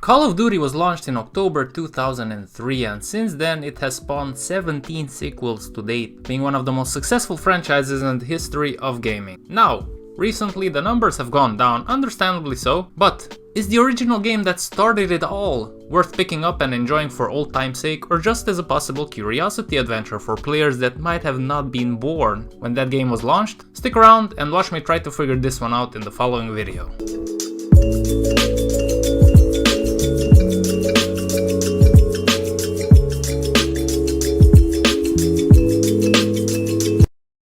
Call of Duty was launched in October 2003 and since then it has spawned 17 sequels to date, being one of the most successful franchises in the history of gaming. Now, recently the numbers have gone down, understandably so, but is the original game that started it all worth picking up and enjoying for old time's sake, or just as a possible curiosity adventure for players that might have not been born when that game was launched? Stick around and watch me try to figure this one out in the following video.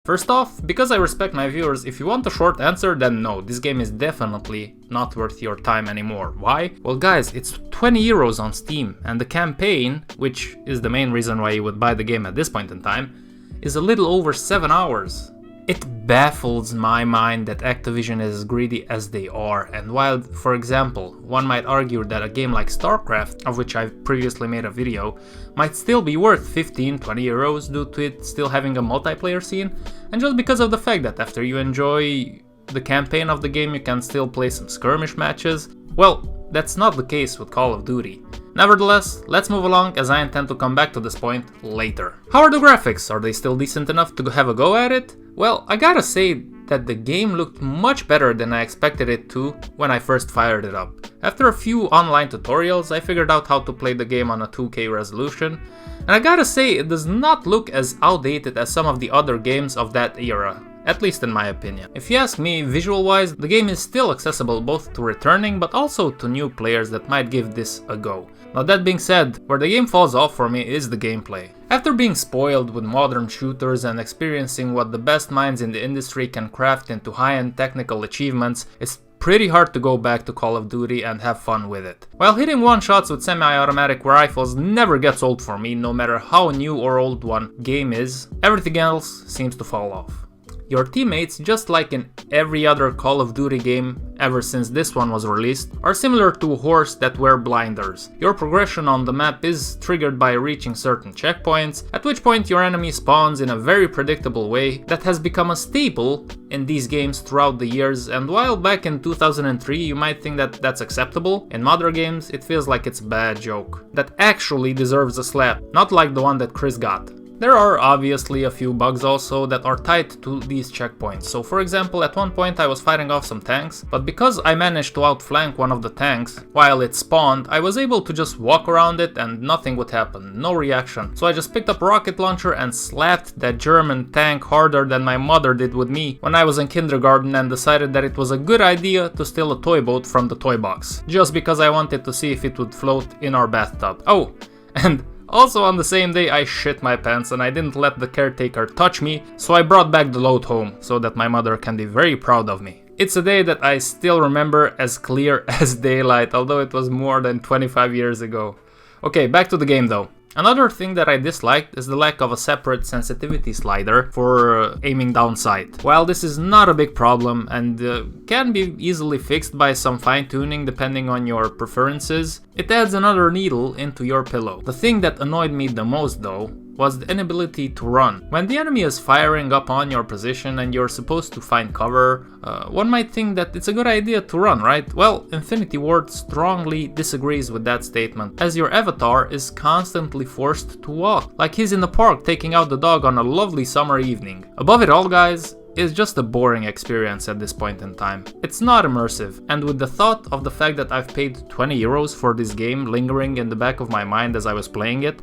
First off, because I respect my viewers, if you want a short answer, then no, this game is definitely not worth your time anymore. Why? Well guys, it's 20 euros on Steam, and the campaign, which is the main reason why you would buy the game at this point in time, is a little over 7 hours. It baffles my mind that Activision is as greedy as they are, and while, for example, one might argue that a game like Starcraft, of which I've previously made a video, might still be worth 15-20 euros due to it still having a multiplayer scene, and just because of the fact that after you enjoy the campaign of the game you can still play some skirmish matches, well, that's not the case with Call of Duty. Nevertheless, let's move along as I intend to come back to this point later. How are the graphics? Are they still decent enough to have a go at it? Well, I gotta say that the game looked much better than I expected it to when I first fired it up. After a few online tutorials, I figured out how to play the game on a 2K resolution, and I gotta say it does not look as outdated as some of the other games of that era. At least in my opinion. If you ask me, visual-wise, the game is still accessible both to returning but also to new players that might give this a go. Now that being said, where the game falls off for me is the gameplay. After being spoiled with modern shooters and experiencing what the best minds in the industry can craft into high-end technical achievements, it's pretty hard to go back to Call of Duty and have fun with it. While hitting one-shots with semi-automatic rifles never gets old for me, no matter how new or old one game is, everything else seems to fall off. Your teammates, just like in every other Call of Duty game ever since this one was released, are similar to a horse that wear blinders. Your progression on the map is triggered by reaching certain checkpoints, at which point your enemy spawns in a very predictable way that has become a staple in these games throughout the years, and while back in 2003 you might think that that's acceptable, in modern games it feels like it's a bad joke that actually deserves a slap, not like the one that Chris got. There are obviously a few bugs also that are tied to these checkpoints. So for example, at one point I was fighting off some tanks, but because I managed to outflank one of the tanks while it spawned, I was able to just walk around it and nothing would happen, no reaction. So I just picked up a rocket launcher and slapped that German tank harder than my mother did with me when I was in kindergarten, and decided that it was a good idea to steal a toy boat from the toy box, just because I wanted to see if it would float in our bathtub. Oh, and also on the same day I shit my pants and I didn't let the caretaker touch me, so I brought back the load home so that my mother can be very proud of me. It's a day that I still remember as clear as daylight, although it was more than 25 years ago. Okay, back to the game though. Another thing that I disliked is the lack of a separate sensitivity slider for aiming down sight. While this is not a big problem and can be easily fixed by some fine-tuning depending on your preferences, it adds another needle into your pillow. The thing that annoyed me the most though was the inability to run. When the enemy is firing up on your position and you're supposed to find cover, one might think that it's a good idea to run, right? Well, Infinity Ward strongly disagrees with that statement, as your avatar is constantly forced to walk, like he's in the park taking out the dog on a lovely summer evening. Above it all guys, it's just a boring experience at this point in time. It's not immersive, and with the thought of the fact that I've paid 20 euros for this game lingering in the back of my mind as I was playing it,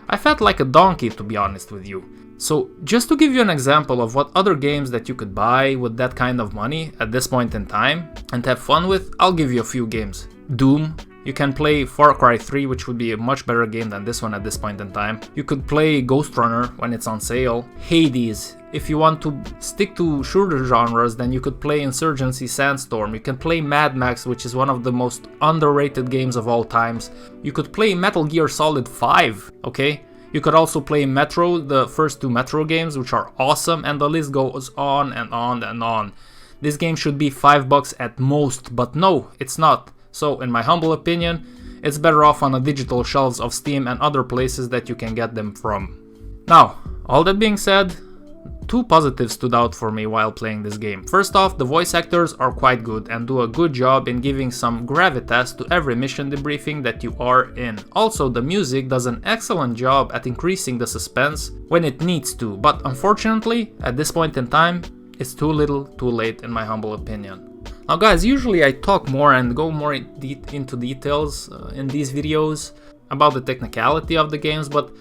I felt like a donkey, to be honest with you. So just to give you an example of what other games that you could buy with that kind of money at this point in time and have fun with, I'll give you a few games. Doom. You can play Far Cry 3, which would be a much better game than this one at this point in time. You could play Ghost Runner when it's on sale. Hades. If you want to stick to shooter genres, then you could play Insurgency Sandstorm. You can play Mad Max, which is one of the most underrated games of all times. You could play Metal Gear Solid 5, okay? You could also play Metro, the first two Metro games, which are awesome, and the list goes on and on and on. This game should be $5 at most, but no, it's not. So, in my humble opinion, it's better off on the digital shelves of Steam and other places that you can get them from. Now, all that being said, two positives stood out for me while playing this game. First off, the voice actors are quite good and do a good job in giving some gravitas to every mission debriefing that you are in. Also, the music does an excellent job at increasing the suspense when it needs to, but unfortunately, at this point in time, it's too little, too late in my humble opinion. Now guys, usually I talk more and go more into details in these videos about the technicality of the games, but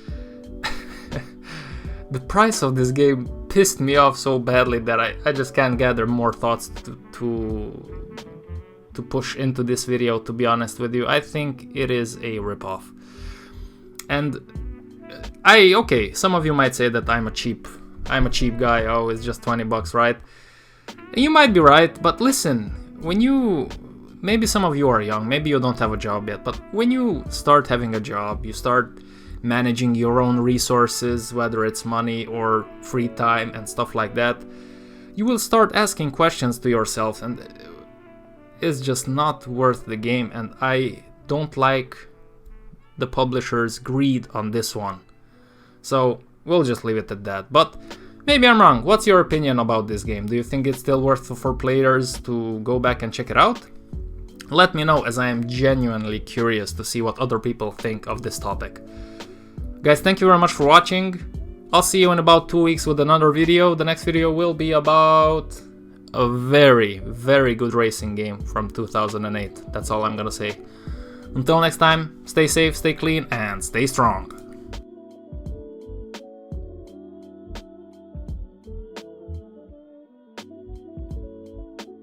the price of this game pissed me off so badly that I just can't gather more thoughts to push into this video, to be honest with you. I think it is a ripoff. And okay, some of you might say that I'm a cheap guy, oh, it's just 20 bucks, right? You might be right, but listen, maybe some of you are young, maybe you don't have a job yet, but when you start having a job, you start managing your own resources, whether it's money or free time and stuff like that, you will start asking questions to yourself, and it's just not worth the game, and I don't like the publisher's greed on this one. So we'll just leave it at that, but maybe I'm wrong. What's your opinion about this game? Do you think it's still worth for players to go back and check it out? Let me know, as I am genuinely curious to see what other people think of this topic. Guys, thank you very much for watching. I'll see you in about 2 weeks with another video. The next video will be about a very, very good racing game from 2008. That's all I'm gonna say. Until next time, stay safe, stay clean, and stay strong.